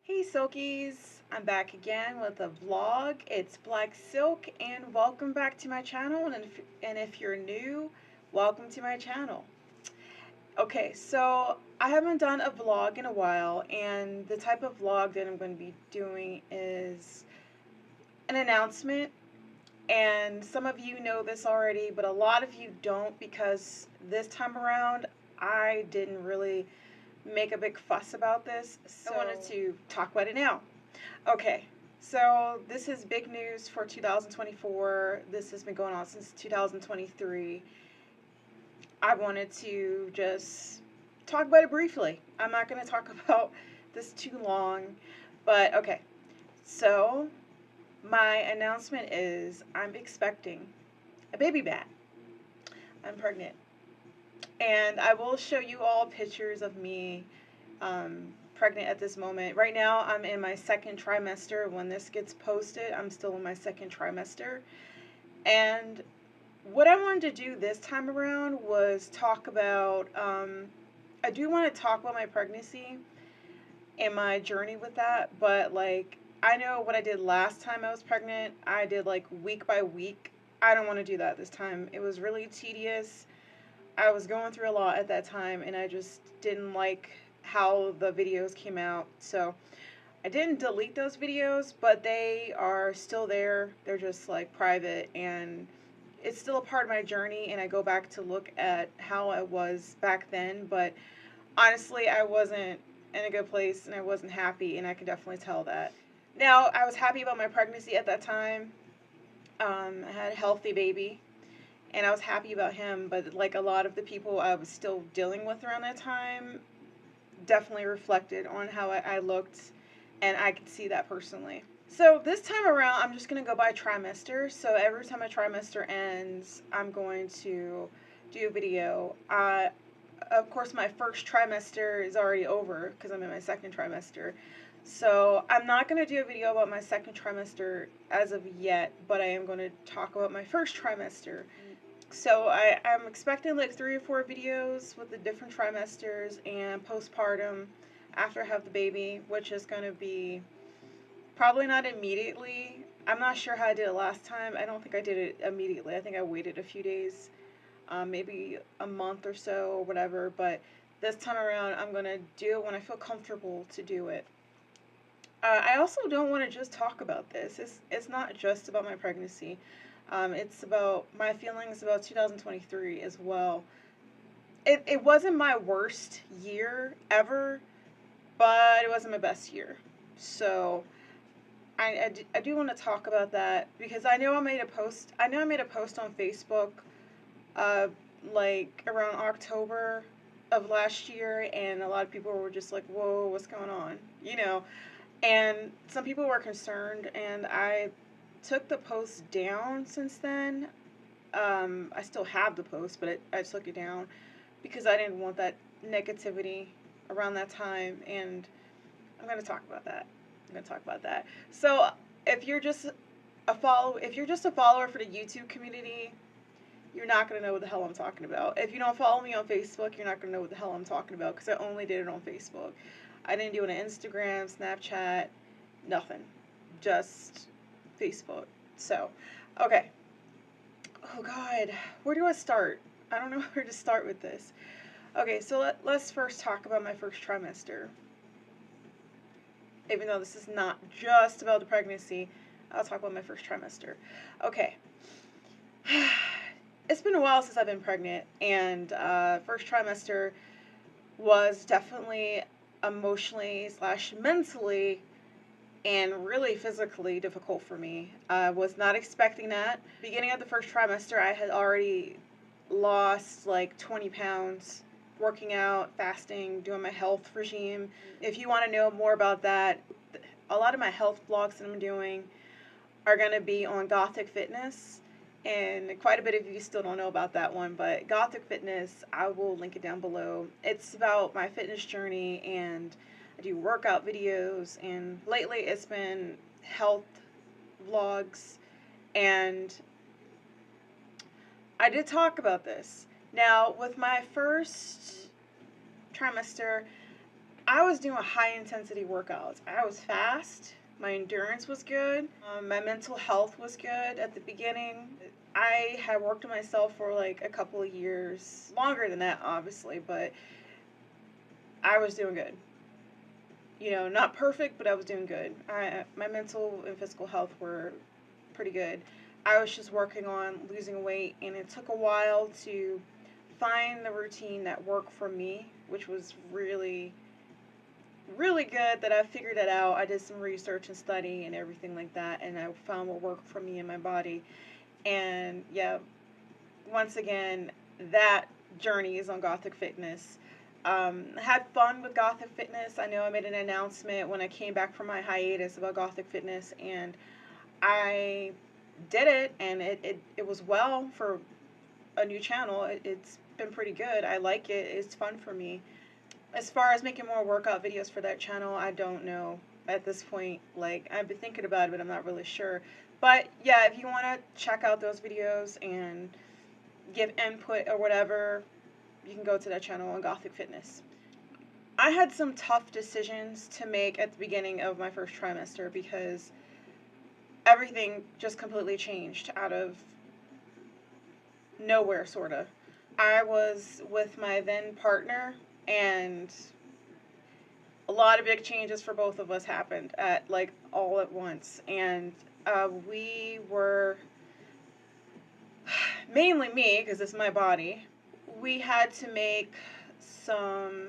Hey Silkies, I'm back again with a vlog. It's Black Silk and welcome back to my channel, and if you're new, welcome to my channel. Okay, so I haven't done a vlog in a while, and the type of vlog that I'm going to be doing is an announcement. And some of you know this already, but a lot of you don't, because this time around I didn't really make a big fuss about this, so I wanted to talk about it now. Okay, so this is big news for 2024. This has been going on since 2023. I wanted to just talk about it briefly. I'm not going to talk about this too long, but okay. So, my announcement is I'm expecting a baby bat. I'm pregnant. And I will show you all pictures of me pregnant at this moment. Right now, I'm in my second trimester. When this gets posted, I'm still in my second trimester. And what I wanted to do this time around was talk about, I do want to talk about my pregnancy and my journey with that, but like, I know what I did last time I was pregnant. I did like week by week. I don't want to do that this time. It was really tedious. I was going through a lot at that time, and I just didn't like how the videos came out. So I didn't delete those videos, but they are still there. They're just like private, and it's still a part of my journey, and I go back to look at how I was back then. But honestly, I wasn't in a good place, and I wasn't happy, and I can definitely tell that. Now, I was happy about my pregnancy at that time. I had a healthy baby, and I was happy about him, but like a lot of the people I was still dealing with around that time definitely reflected on how I looked, and I could see that personally. So this time around, I'm just going to go by trimester. So every time a trimester ends, I'm going to do a video. Of course, my first trimester is already over because I'm in my second trimester. So I'm not going to do a video about my second trimester as of yet, but I am going to talk about my first trimester. So I'm expecting like 3 or 4 videos with the different trimesters and postpartum after I have the baby, which is going to be probably not immediately. I'm not sure how I did it last time. I don't think I did it immediately. I think I waited a few days, maybe a month or so or whatever. But this time around, I'm going to do it when I feel comfortable to do it. I also don't want to just talk about this. It's not just about my pregnancy. It's about my feelings about 2023 as well. It wasn't my worst year ever, but it wasn't my best year. So I do want to talk about that because I know I made a post. I know I made a post on Facebook, uh, like around October of last year, and a lot of people were just like, "Whoa, what's going on?" You know. And some people were concerned, and I took the post down since then. I still have the post, but I took it down because I didn't want that negativity around that time, and I'm going to talk about that. I'm going to talk about that. So, if you're just if you're just a follower for the YouTube community, you're not going to know what the hell I'm talking about. If you don't follow me on Facebook, you're not going to know what the hell I'm talking about because I only did it on Facebook. I didn't do it on Instagram, Snapchat, nothing. Just Facebook. So, okay. Oh God, where do I start? I don't know where to start with this. Okay, so let's first talk about my first trimester. Even though this is not just about the pregnancy, I'll talk about my first trimester. Okay. It's been a while since I've been pregnant, and first trimester was definitely emotionally / mentally and really physically difficult for me. I was not expecting that. Beginning of the first trimester, I had already lost like 20 pounds working out, fasting, doing my health regime. If you want to know more about that, a lot of my health blogs that I'm doing are going to be on Gothic Fitness. And quite a bit of you still don't know about that one, but Gothic Fitness, I will link it down below. It's about my fitness journey, and I do workout videos, and lately it's been health vlogs, and I did talk about this. Now, with my first trimester, I was doing high intensity workouts. I was fast. My endurance was good. My mental health was good at the beginning. I had worked on myself for like a couple of years, longer than that, obviously, but I was doing good. You know, not perfect, but I was doing good. My mental and physical health were pretty good. I was just working on losing weight, and it took a while to find the routine that worked for me, which was really, really good that I figured it out. I did some research and study and everything like that, and I found what worked for me and my body. And yeah, once again, that journey is on Gothic Fitness. Had fun with Gothic Fitness. I know I made an announcement when I came back from my hiatus about Gothic Fitness, and I did it, and it was well for a new channel. It's been pretty good. I like it. It's fun for me. As far as making more workout videos for that channel, I don't know at this point. Like, I've been thinking about it, but I'm not really sure. But yeah, if you want to check out those videos and give input or whatever, you can go to that channel on Gothic Fitness. I had some tough decisions to make at the beginning of my first trimester because everything just completely changed out of nowhere, sort of. I was with my then partner, and a lot of big changes for both of us happened at like all at once. And we were, mainly me, because it's my body, we had to make some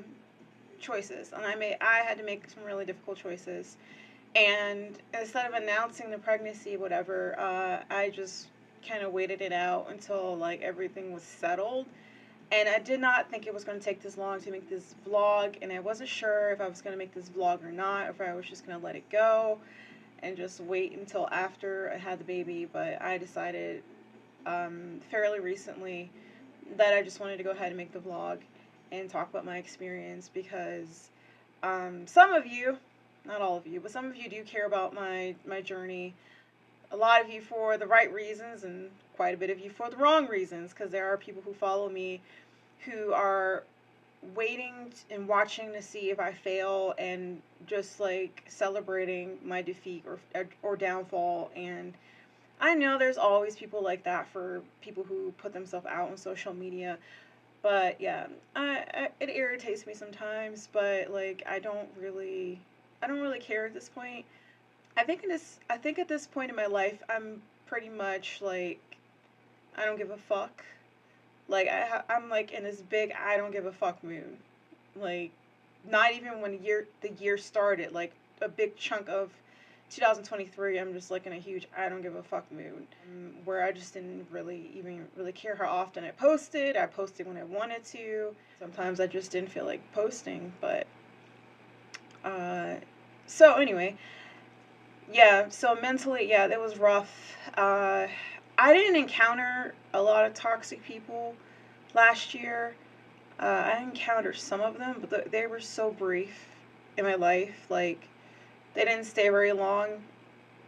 choices, and I had to make some really difficult choices. And instead of announcing the pregnancy, whatever, I just kind of waited it out until like everything was settled. And I did not think it was going to take this long to make this vlog, and I wasn't sure if I was going to make this vlog or not, if I was just going to let it go and just wait until after I had the baby. But I decided fairly recently that I just wanted to go ahead and make the vlog and talk about my experience, because some of you, not all of you, but some of you do care about my journey. A lot of you for the right reasons, and quite a bit of you for the wrong reasons, because there are people who follow me who are waiting and watching to see if I fail and just like celebrating my defeat or downfall. And I know there's always people like that for people who put themselves out on social media. But yeah, it irritates me sometimes, but like I don't really care at this point. I think at this point in my life, I'm pretty much like, I don't give a fuck. Like I'm like in this big I don't give a fuck mood. Like, not even when the year started, like a big chunk of 2023, I'm just like in a huge I don't give a fuck mood, where I just didn't even really care how often I posted. I posted when I wanted to. Sometimes I just didn't feel like posting, but so anyway, yeah, so mentally, yeah, that was rough. I didn't encounter a lot of toxic people last year. I encountered some of them, but they were so brief in my life. Like, they didn't stay very long.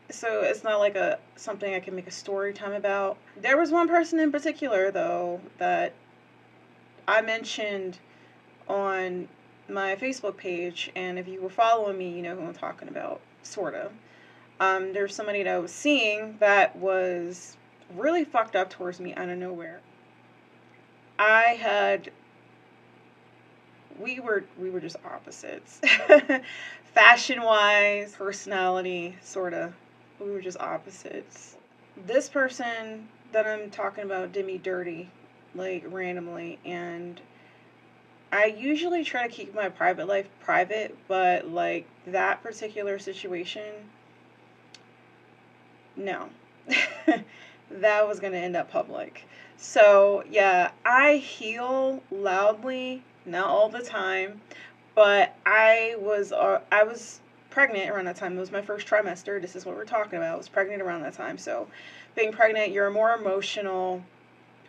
So it's not like something I can make a story time about. There was one person in particular, though, that I mentioned on my Facebook page, and if you were following me, you know who I'm talking about, sort of. There's somebody that I was seeing that was really fucked up towards me out of nowhere. We were just opposites. Fashion wise, personality, sorta. We were just opposites. This person that I'm talking about did me dirty, like randomly, and I usually try to keep my private life private, but like that particular situation, no. That was going to end up public. So, yeah, I heal loudly, not all the time, but I was pregnant around that time. It was my first trimester. This is what we're talking about. I was pregnant around that time. So, being pregnant, you're more emotional.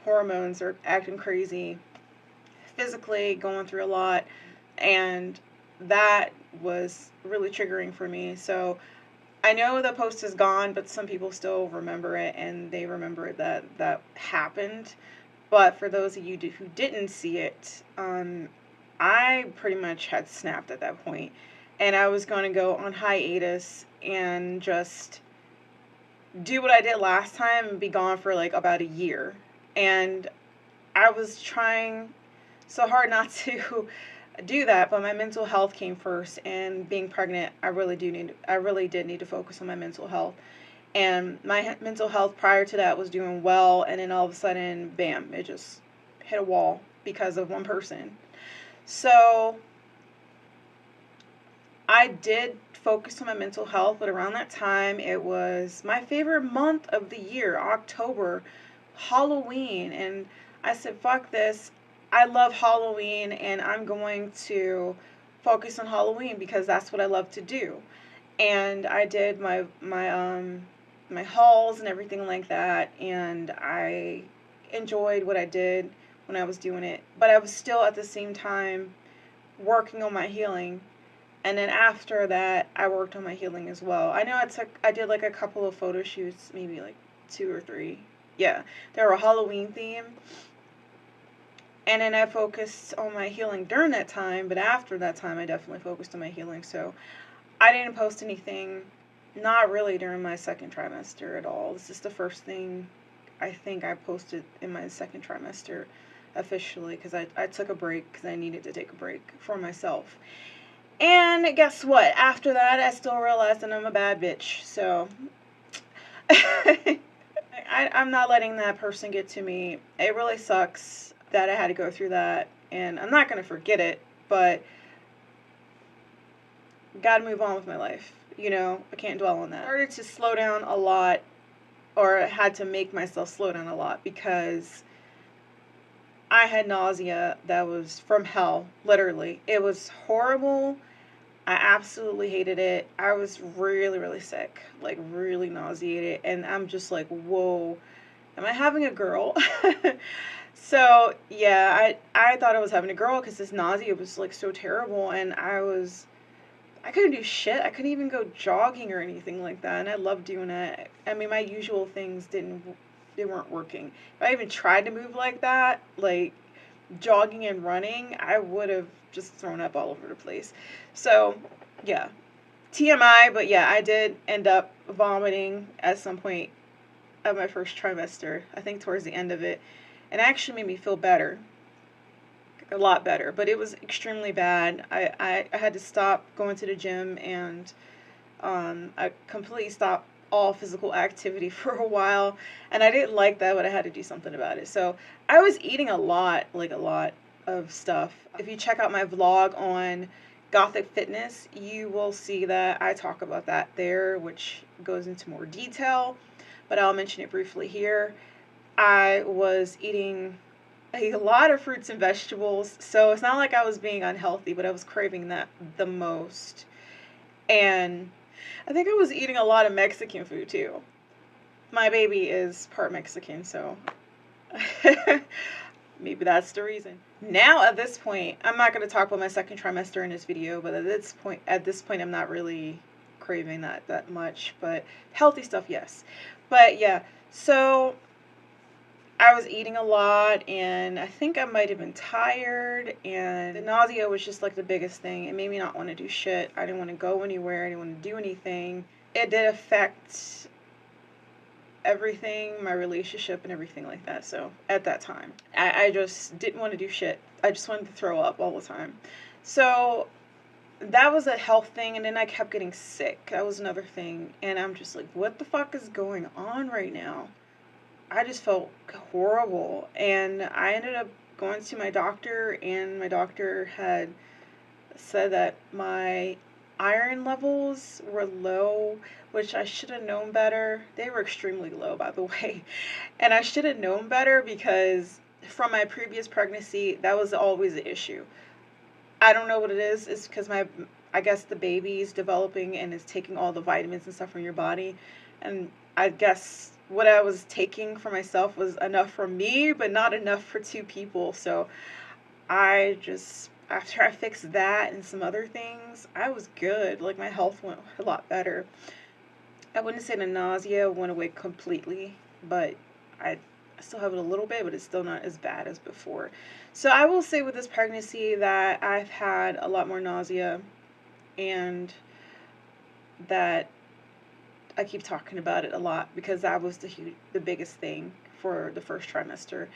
Hormones are acting crazy. Physically going through a lot, and that was really triggering for me. So, I know the post is gone, but some people still remember it, and they remember that happened. But for those of you who didn't see it, I pretty much had snapped at that point, and I was going to go on hiatus and just do what I did last time and be gone for like about a year. And I was trying so hard not to do that, but my mental health came first, and being pregnant, I really did need to focus on my mental health. And my mental health prior to that was doing well, and then all of a sudden, bam, it just hit a wall because of one person. So I did focus on my mental health, but around that time, it was my favorite month of the year, October, Halloween. And I said, fuck this. I love Halloween, and I'm going to focus on Halloween because that's what I love to do. And I did my hauls and everything like that, and I enjoyed what I did when I was doing it. But I was still at the same time working on my healing. And then after that, I worked on my healing as well. I know I did like a couple of photo shoots, maybe like 2 or 3. Yeah, they were Halloween themed. And then I focused on my healing during that time, but after that time, I definitely focused on my healing. So I didn't post anything, not really during my second trimester at all. This is the first thing I think I posted in my second trimester officially, because I took a break because I needed to take a break for myself. And guess what? After that, I still realized that I'm a bad bitch. So I'm not letting that person get to me. It really sucks that I had to go through that. And I'm not going to forget it, but gotta move on with my life. You know, I can't dwell on that. I started to slow down a lot, or I had to make myself slow down a lot, because I had nausea that was from hell, literally. It was horrible. I absolutely hated it. I was really, really sick, like really nauseated. And I'm just like, whoa, am I having a girl? So, yeah, I thought I was having a girl because this nausea was like so terrible. And I couldn't do shit. I couldn't even go jogging or anything like that. And I loved doing it. I mean, my usual things they weren't working. If I even tried to move like that, like jogging and running, I would have just thrown up all over the place. So, yeah, TMI, but yeah, I did end up vomiting at some point of my first trimester, I think towards the end of it, and it actually made me feel better, a lot better, but it was extremely bad. I had to stop going to the gym, and I completely stopped all physical activity for a while, and I didn't like that, but I had to do something about it. So I was eating a lot, like a lot of stuff. If you check out my vlog on Gothic fitness, you will see that I talk about that there, which goes into more detail, but I'll mention it briefly here. I was eating a lot of fruits and vegetables, so it's not like I was being unhealthy, but I was craving that the most. And I think I was eating a lot of Mexican food too. My baby is part Mexican, so maybe that's the reason. Now at this point, I'm not going to talk about my second trimester in this video, but at this point I'm not really craving that much, but healthy stuff, yes. But yeah, so I was eating a lot, and I think I might have been tired, and the nausea was just like the biggest thing. It made me not want to do shit. I didn't want to go anywhere. I didn't want to do anything. It did affect everything, my relationship and everything like that. So at that time, I just didn't want to do shit. I just wanted to throw up all the time. So that was a health thing, and then I kept getting sick. That was another thing, and I'm just like, what the fuck is going on right now? I just felt horrible, and I ended up going to my doctor, and my doctor had said that my iron levels were low, which I should have known better. They were extremely low, by the way, and I should have known better because from my previous pregnancy, that was always an issue. I don't know what it is. It's because I guess the baby's developing and is taking all the vitamins and stuff from your body, and I guess what I was taking for myself was enough for me, but not enough for 2 people. So I just, after I fixed that and some other things, I was good. Like, my health went a lot better. I wouldn't say the nausea went away completely, but I still have it a little bit, but it's still not as bad as before. So I will say with this pregnancy that I've had a lot more nausea, and that I keep talking about it a lot because that was the biggest thing for the first trimester.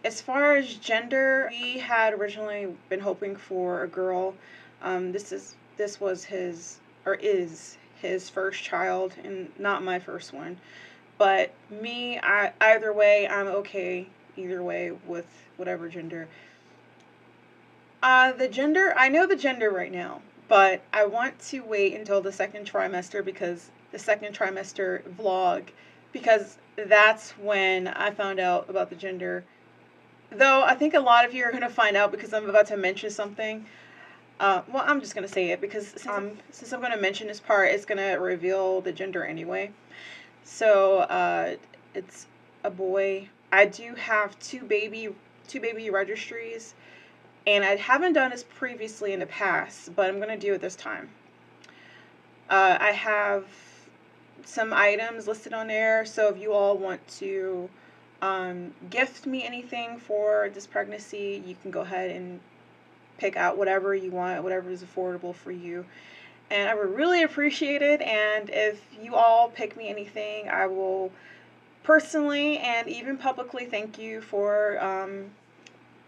As far as gender, we had originally been hoping for a girl. This was his, or is his, first child, and not my first one. But me, either way, I'm okay either way with whatever gender. The gender, I know the gender right now, but I want to wait until the second trimester, because the second trimester vlog, because that's when I found out about the gender. Though I think a lot of you are going to find out because I'm about to mention something. Well, I'm just going to say it because since I'm going to mention this part, it's going to reveal the gender anyway. So it's a boy. I do have two baby registries, and I haven't done this previously in the past, but I'm going to do it this time. I have some items listed on there, so if you all want to gift me anything for this pregnancy, you can go ahead and pick out whatever you want, whatever is affordable for you. And I would really appreciate it. And if you all pick me anything, I will personally and even publicly thank you for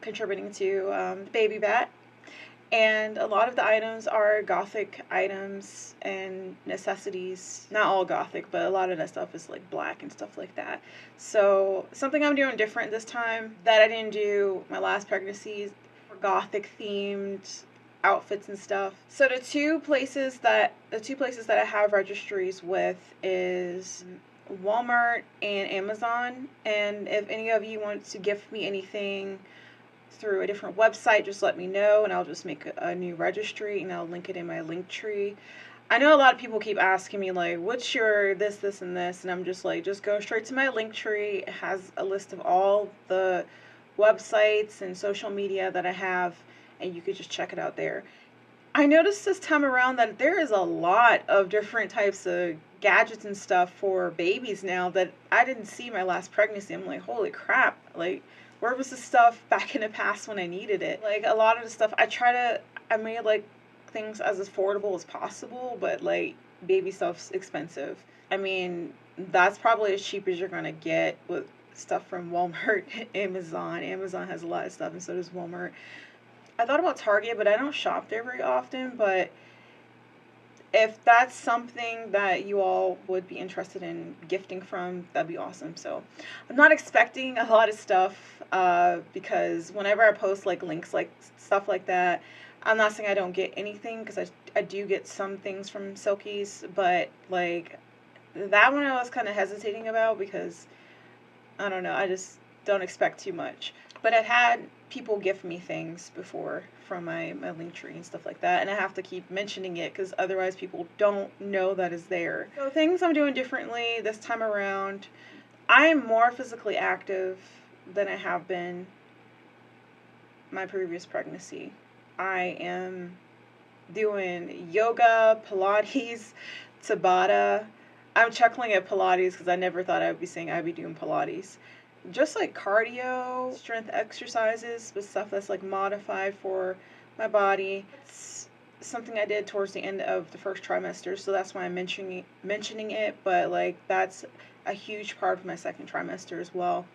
contributing to Baby Bat. And a lot of the items are Gothic items and necessities. Not all Gothic, but a lot of that stuff is like black and stuff like that. So something I'm doing different this time that I didn't do my last pregnancies, Gothic themed outfits and stuff. So the two places that I have registries with is Walmart and Amazon. And if any of you want to gift me anything through a different website, just let me know and I'll just make a new registry and I'll link it in my link tree. I know a lot of people keep asking me like, what's your this and this, and I'm just like, just go straight to my link tree. It has a list of all the websites and social media that I have, and you could just check it out there. I noticed this time around that there is a lot of different types of gadgets and stuff for babies now that I didn't see my last pregnancy. I'm like, holy crap, like, where was the stuff back in the past when I needed it? Like, a lot of the stuff, I made, like, things as affordable as possible, but, like, baby stuff's expensive. I mean, that's probably as cheap as you're gonna get with stuff from Walmart, Amazon. Amazon has a lot of stuff, and so does Walmart. I thought about Target, but I don't shop there very often, but if that's something that you all would be interested in gifting from, that'd be awesome. So I'm not expecting a lot of stuff because whenever I post like links, like stuff like that, I'm not saying I don't get anything, because I do get some things from Silkies, but like that one I was kind of hesitating about because I don't know, I just don't expect too much. But I've had people gift me things before from my link tree and stuff like that, and I have to keep mentioning it because otherwise people don't know that is there. So things I'm doing differently this time around, I am more physically active than I have been my previous pregnancy. I am doing yoga, Pilates, Tabata. I'm chuckling at Pilates because I never thought I would be saying I'd be doing Pilates. Just like cardio, strength exercises, but stuff that's like modified for my body. It's something I did towards the end of the first trimester, so that's why I'm mentioning it, but like that's a huge part of my second trimester as well.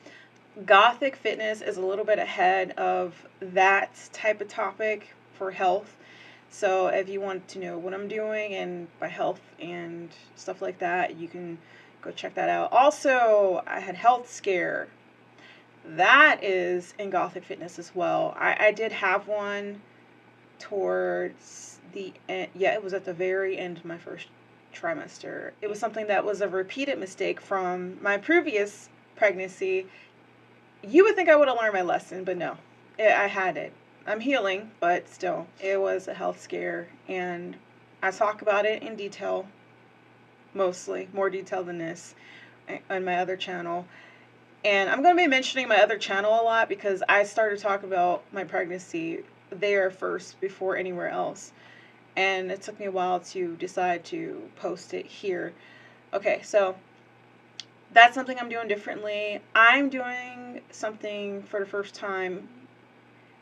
Gothic fitness is a little bit ahead of that type of topic for health. So if you want to know what I'm doing and by health and stuff like that, you can go check that out. Also, I had health scare. That is in Gothic fitness as well. I did have one towards the end. Yeah, it was at the very end of my first trimester. It was something that was a repeated mistake from my previous pregnancy. You would think I would have learned my lesson, but no. I had it. I'm healing, but still, it was a health scare, and I talk about it in detail, mostly, more detail than this, on my other channel. And I'm going to be mentioning my other channel a lot because I started talking about my pregnancy there first before anywhere else. And it took me a while to decide to post it here. Okay, so that's something I'm doing differently. I'm doing something for the first time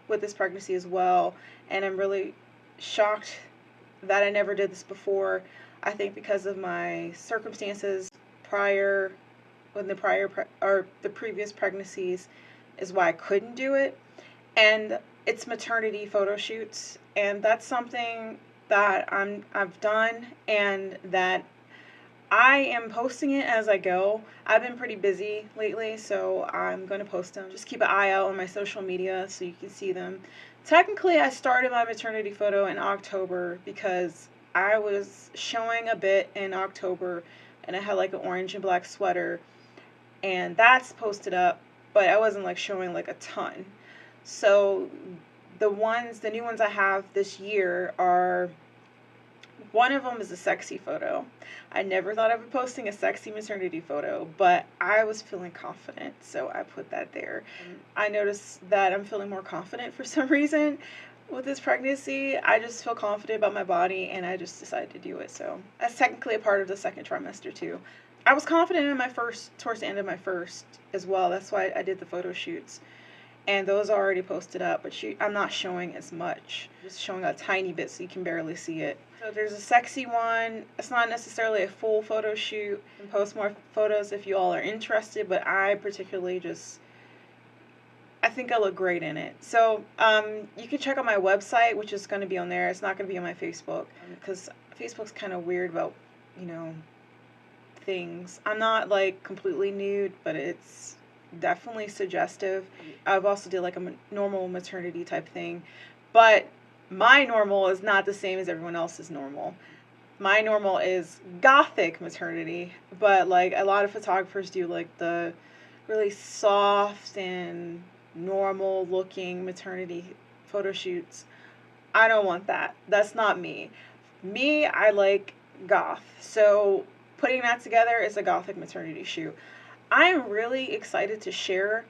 with this pregnancy as well, and I'm really shocked that I never did this before. I think because of my circumstances prior, when or the previous pregnancies, is why I couldn't do it. And it's maternity photo shoots, and that's something that I've done, and that I am posting it as I go. I've been pretty busy lately, so I'm going to post them. Just keep an eye out on my social media so you can see them. Technically, I started my maternity photo in October because I was showing a bit in October, and I had like an orange and black sweater, and that's posted up, but I wasn't like showing like a ton. So the new ones I have this year are, one of them is a sexy photo. I never thought I'd be posting a sexy maternity photo, but I was feeling confident, so I put that there. I noticed that I'm feeling more confident for some reason with this pregnancy. I just feel confident about my body, and I just decided to do it. So that's technically a part of the second trimester too. I was confident in my first, towards the end of my first as well. That's why I did the photo shoots. And those are already posted up, but I'm not showing as much. Just showing a tiny bit so you can barely see it. So there's a sexy one. It's not necessarily a full photo shoot. You can post more photos if you all are interested, but I particularly I think I look great in it. So you can check out my website, which is going to be on there. It's not going to be on my Facebook, because Facebook's kind of weird about, you know, things. I'm not like completely nude, but it's definitely suggestive. I've also did like a normal maternity type thing, but my normal is not the same as everyone else's normal. My normal is gothic maternity, but like a lot of photographers do like the really soft and normal looking maternity photo shoots. I don't want that. That's not me. Me, I like goth. So putting that together is a gothic maternity shoot. I'm really excited to share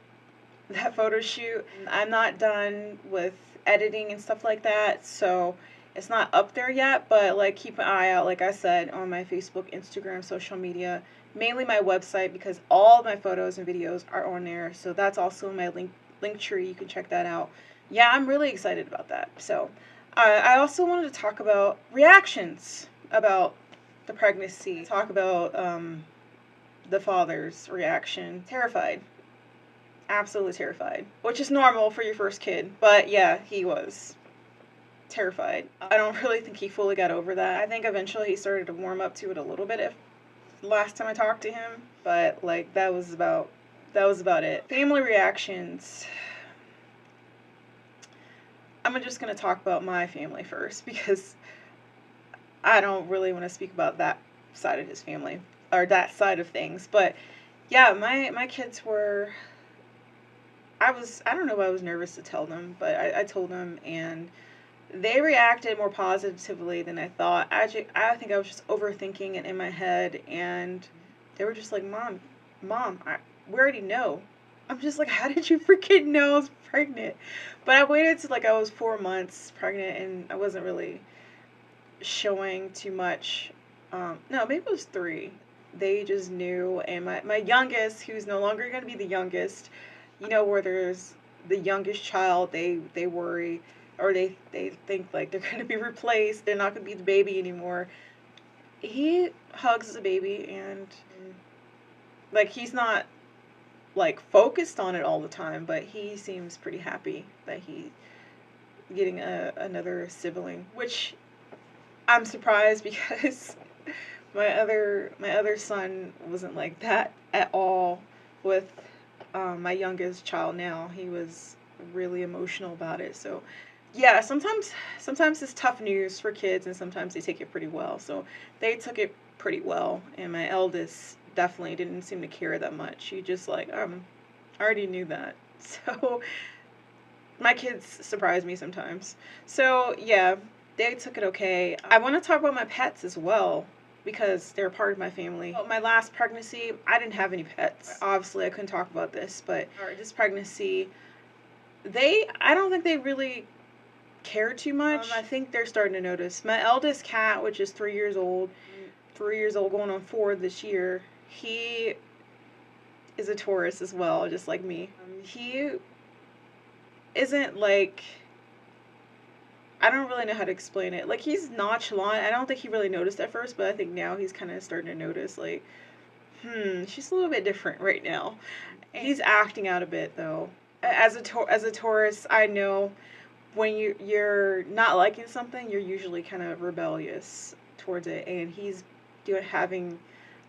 that photo shoot. I'm not done with editing and stuff like that, so it's not up there yet, but like keep an eye out, like I said, on my Facebook, Instagram, social media, mainly my website, because all of my photos and videos are on there. So that's also my link tree. You can check that out. Yeah, I'm really excited about that. So I also wanted to talk about reactions about the pregnancy, talk about the father's reaction. Terrified. Absolutely terrified. Which is normal for your first kid. But yeah, he was terrified. I don't really think he fully got over that. I think eventually he started to warm up to it a little bit if last time I talked to him. But like that was about it. Family reactions. I'm just gonna talk about my family first, because I don't really want to speak about that side of his family, or that side of things. But yeah, my kids were, I don't know if I was nervous to tell them, but I told them, and they reacted more positively than I thought. I think I was just overthinking it in my head, and they were just like, Mom, we already know. I'm just like, how did you freaking know I was pregnant? But I waited till like I was 4 months pregnant, and I wasn't really showing too much. No, maybe it was 3. They just knew, and my youngest, who's no longer going to be the youngest, you know, where there's the youngest child, they worry, or they think like they're going to be replaced, they're not going to be the baby anymore. He hugs the baby, and like he's not like focused on it all the time, but he seems pretty happy that he's getting another sibling, which I'm surprised, because my other son wasn't like that at all with my youngest child. Now he was really emotional about it. So yeah, sometimes it's tough news for kids, and sometimes they take it pretty well. So they took it pretty well, and my eldest definitely didn't seem to care that much. He just like, I already knew that. So my kids surprise me sometimes. So yeah, they took it okay. I want to talk about my pets as well, because they're part of my family. My last pregnancy, I didn't have any pets. Obviously, I couldn't talk about this, but this pregnancy, I don't think they really care too much. I think they're starting to notice. My eldest cat, which is 3 years old going on 4 this year, he is a Taurus as well, just like me. He isn't like, I don't really know how to explain it. Like, he's nonchalant. I don't think he really noticed at first, but I think now he's kind of starting to notice, like, she's a little bit different right now. He's acting out a bit, though. As a Taurus, I know when you're not liking something, you're usually kind of rebellious towards it, and he's having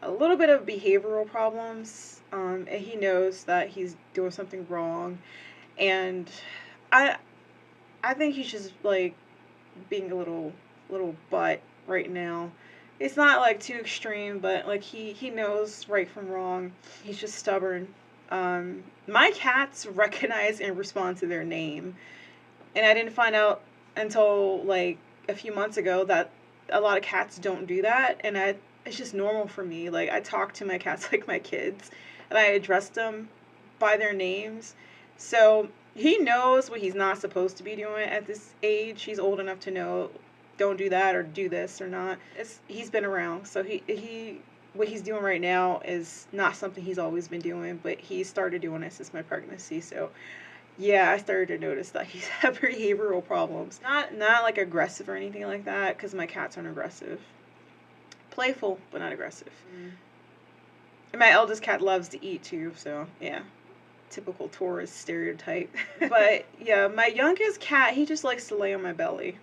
a little bit of behavioral problems, and he knows that he's doing something wrong, and I I think he's just like being a little butt right now. It's not like too extreme, but like he knows right from wrong. He's just stubborn. My cats recognize and respond to their name, and I didn't find out until like a few months ago that a lot of cats don't do that, and it's just normal for me. Like, I talk to my cats like my kids, and I address them by their names. So he knows what he's not supposed to be doing at this age. He's old enough to know, don't do that or do this or not. He's been around, so he what he's doing right now is not something he's always been doing, but he started doing it since my pregnancy. So yeah, I started to notice that he's had behavioral problems. Not like aggressive or anything like that, because my cats aren't aggressive. Playful, but not aggressive. And my eldest cat loves to eat too, so yeah. Typical Taurus stereotype. But yeah, my youngest cat, he just likes to lay on my belly.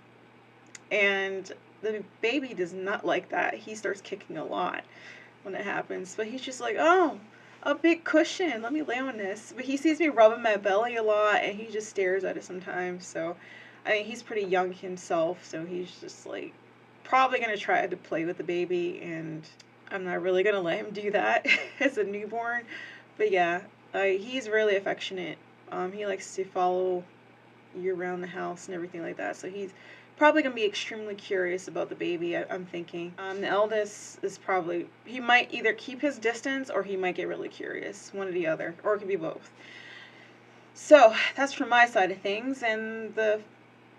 And the baby does not like that. He starts kicking a lot when it happens. But he's just like, oh, a big cushion. Let me lay on this. But he sees me rubbing my belly a lot, and he just stares at it sometimes. So, I mean, he's pretty young himself, so he's just like probably going to try to play with the baby, and I'm not really going to let him do that as a newborn. But yeah, he's really affectionate. He likes to follow you around the house and everything like that. So he's probably going to be extremely curious about the baby, I'm thinking. The eldest is probably, he might either keep his distance or he might get really curious. One or the other. Or it could be both. So that's from my side of things. And the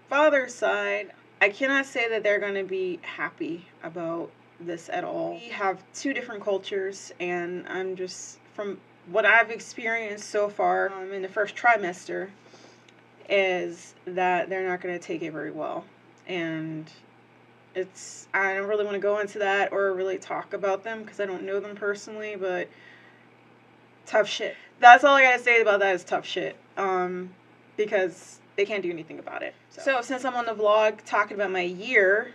father's side, I cannot say that they're going to be happy about this at all. We have two different cultures, and I'm just, from what I've experienced so far in the first trimester, is that they're not going to take it very well. And I don't really want to go into that or really talk about them because I don't know them personally, but tough shit. That's all I got to say about that is tough shit. Because they can't do anything about it. So since I'm on the vlog talking about my year,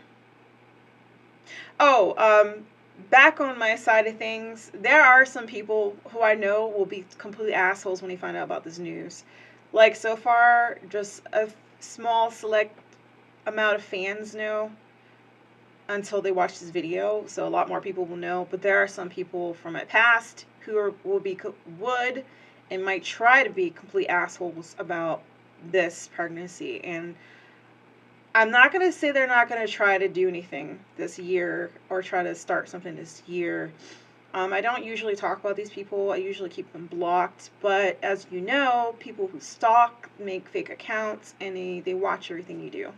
back on my side of things, there are some people who I know will be complete assholes when they find out about this news. Like, so far, just a small select amount of fans know until they watch this video, so a lot more people will know. But there are some people from my past who would and might try to be complete assholes about this pregnancy, and I'm not going to say they're not going to try to do anything this year or try to start something this year. I don't usually talk about these people. I usually keep them blocked. But as you know, people who stalk, make fake accounts, and they watch everything you do.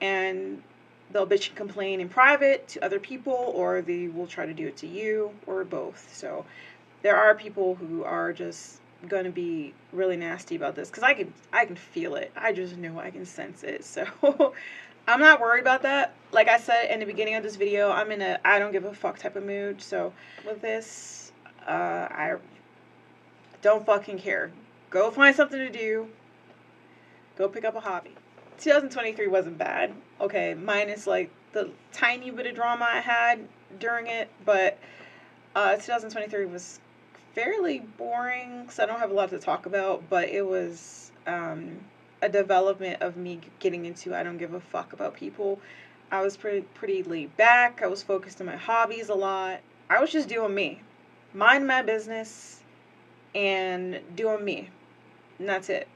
And they'll bitch and complain in private to other people, or they will try to do it to you, or both. So there are people who are just going to be really nasty about this, because I can feel it. I just know, I can sense it. So I'm not worried about that. Like I said in the beginning of this video, I'm in a I don't give a fuck type of mood. So with this, I don't fucking care. Go find something to do. Go pick up a hobby. 2023 wasn't bad. Okay, minus like the tiny bit of drama I had during it, but 2023 was fairly boring, because I don't have a lot to talk about, but it was a development of me getting into I don't give a fuck about people. I was pretty laid back. I was focused on my hobbies a lot. I was just doing me. Mind my business and doing me. And that's it.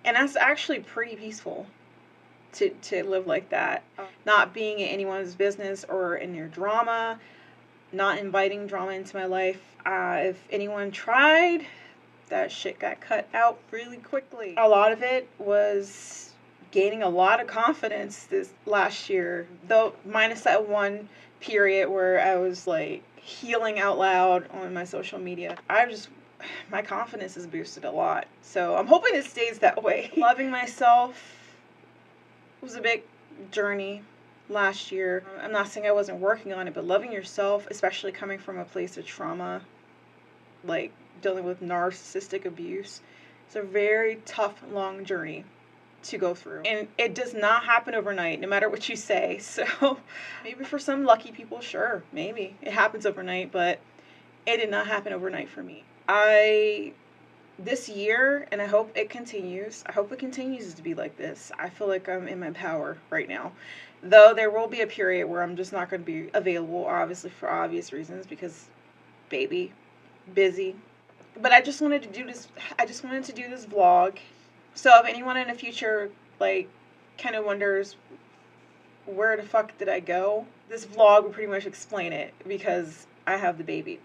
And that's actually pretty peaceful to live like that. Not being in anyone's business or in their drama. Not inviting drama into my life. If anyone tried, that shit got cut out really quickly. A lot of it was gaining a lot of confidence this last year, though minus that one period where I was like healing out loud on my social media. My confidence is boosted a lot. So I'm hoping it stays that way. Loving myself was a big journey last year. I'm not saying I wasn't working on it, but loving yourself, especially coming from a place of trauma, like dealing with narcissistic abuse, it's a very tough, long journey to go through. And it does not happen overnight, no matter what you say. So maybe for some lucky people, sure, maybe it happens overnight, but it did not happen overnight for me. This year, and I hope it continues to be like this. I feel like I'm in my power right now. Though there will be a period where I'm just not going to be available, obviously, for obvious reasons, because baby, busy. But I just wanted to do this vlog. So if anyone in the future, like, kind of wonders where the fuck did I go, this vlog will pretty much explain it, because I have the baby.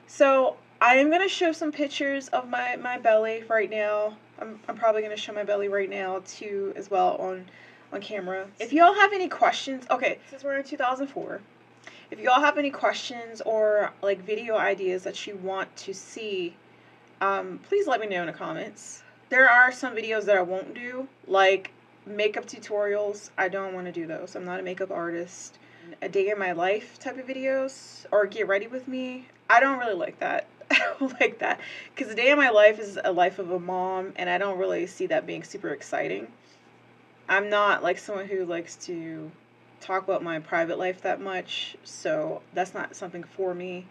So I am going to show some pictures of my belly right now. I'm probably going to show my belly right now too, as well, on camera. If y'all have any questions, okay, since we're in 2004, if y'all have any questions or like video ideas that you want to see, please let me know in the comments. There are some videos that I won't do, like makeup tutorials. I don't want to do those. I'm not a makeup artist. A day in my life type of videos, or get ready with me, I don't really like that. I don't like that, because a day in my life is a life of a mom, and I don't really see that being super exciting. I'm not like someone who likes to talk about my private life that much, so that's not something for me.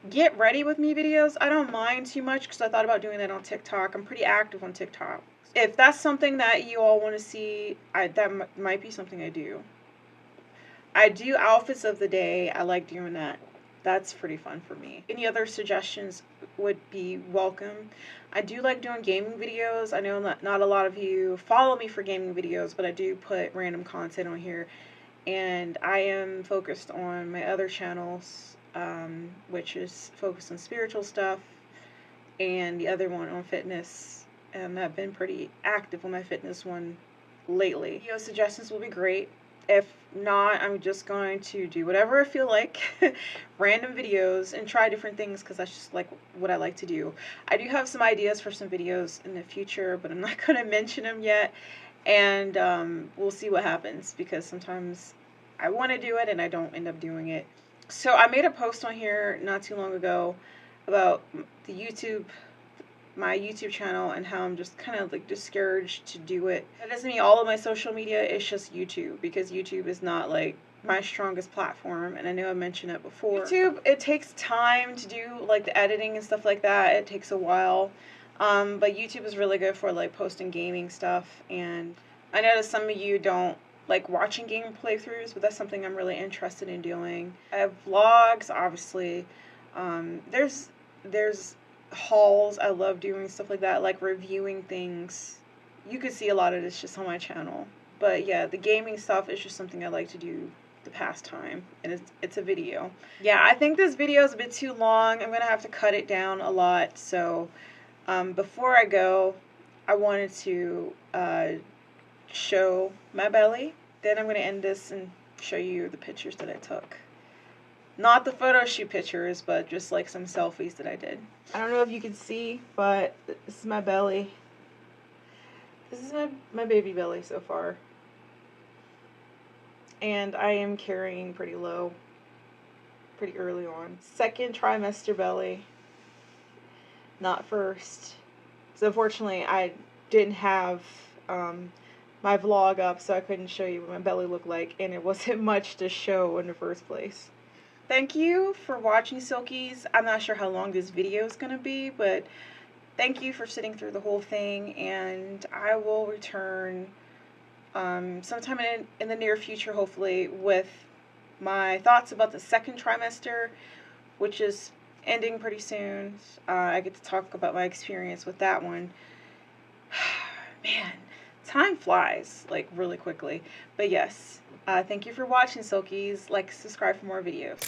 Get ready with me videos, I don't mind too much, because I thought about doing that on TikTok. I'm pretty active on TikTok. If that's something that you all want to see, that might be something I do. I do outfits of the day. I like doing that. That's pretty fun for me. Any other suggestions would be welcome. I do like doing gaming videos. I know not a lot of you follow me for gaming videos, but I do put random content on here. And I am focused on my other channels, which is focused on spiritual stuff, and the other one on fitness. I've been pretty active on my fitness one lately. Video suggestions will be great. If not, I'm just going to do whatever I feel like, random videos, and try different things, because that's just like what I like to do. I do have some ideas for some videos in the future, but I'm not going to mention them yet, and we'll see what happens, because sometimes I want to do it and I don't end up doing it. So I made a post on here not too long ago about my YouTube channel, and how I'm just kind of like discouraged to do it. That doesn't mean all of my social media, it's just YouTube, because YouTube is not like my strongest platform, and I know I mentioned it before. YouTube, it takes time to do like the editing and stuff like that. It takes a while, but YouTube is really good for like posting gaming stuff, and I know that some of you don't like watching game playthroughs, but that's something I'm really interested in doing. I have vlogs, obviously. There's hauls. I love doing stuff like that, like reviewing things. You could see a lot of this just on my channel. But yeah, the gaming stuff is just something I like to do to pass time, and it's a video. Yeah, I think this video is a bit too long. I'm gonna have to cut it down a lot. So before I go, I wanted to show my belly. Then I'm gonna end this and show you the pictures that I took. Not the photo shoot pictures, but just like some selfies that I did. I don't know if you can see, but this is my belly. This is my baby belly so far. And I am carrying pretty low, pretty early on. Second trimester belly, not first. So unfortunately, I didn't have my vlog up, so I couldn't show you what my belly looked like, and it wasn't much to show in the first place. Thank you for watching, Silkies. I'm not sure how long this video is going to be, but thank you for sitting through the whole thing, and I will return sometime in the near future, hopefully, with my thoughts about the second trimester, which is ending pretty soon. I get to talk about my experience with that one. Man, time flies, like, really quickly. But yes, thank you for watching, Silkies. Like, subscribe for more videos.